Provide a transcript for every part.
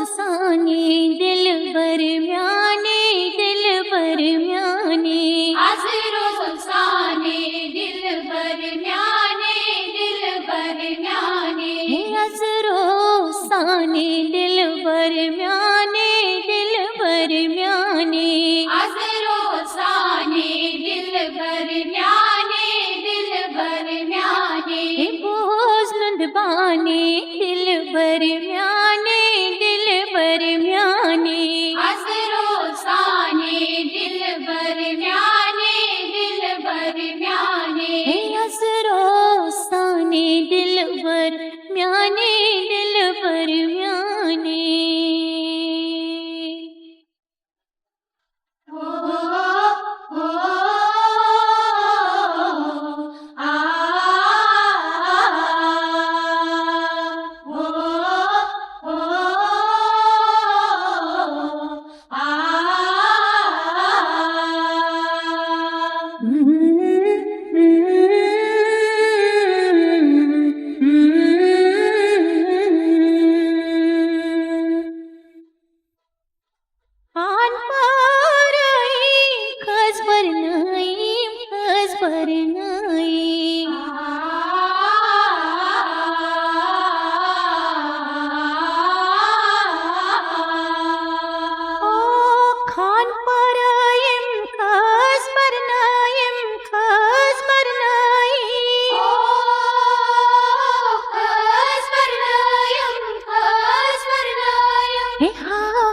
साने दिल बरम्याने दिल बरम्याने अज़रो साने दिल बरम्याने दिल बरम्याने अज़रो साने दिल बरम्याने दिल बरम्याने अज़रो साने दिल बरम्याने दिल बरम्याने बोझ नंदबाने दिल बरम्याने दिल बरम्याने अज़रो साने दिल बरम्याने दिल बरम्याने अज़रो साने दिल बरम्याने दिल बरम्याने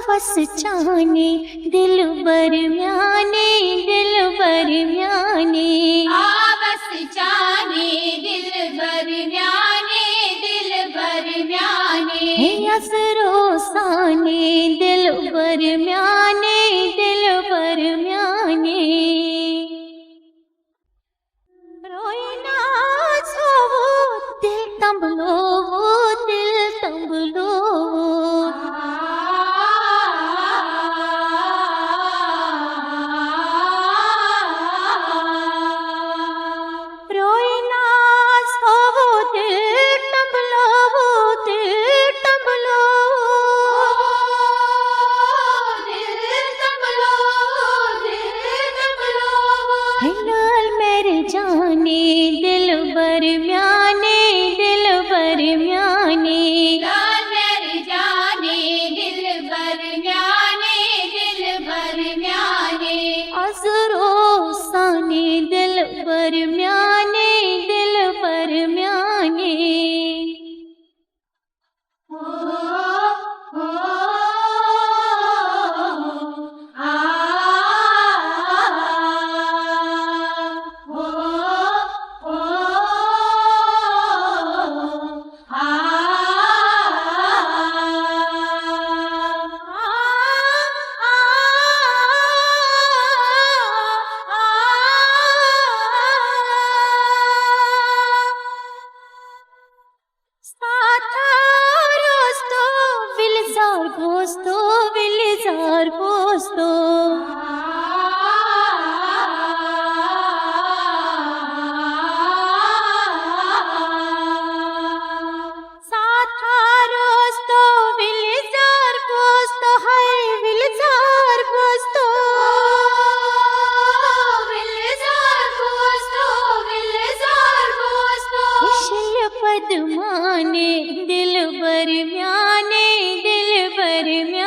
बस जाने दिल बरम्याने दिल बरम्याने बस जाने दिल बरम्याने दिल बरम्याने अज़रो साने दिल बरम्याने दिल बरम्याने रोए ना सोवो दिल तंबलो दिल तंबलो जाने दिल बरम्याने दिल बरम्याने लाल मेरे जाने दिल बरम्याने दिल बरम्याने अज़रो साने दिल बरम्याने दिल बरम्याने विलजार पोस्तो साथारोस्तो विलजार पोस्तो है विलजार पोस्तो विलजार पोस्तो विलजार पोस्तो शिल पद्माने दिल बरम्याने दिल बरम्याने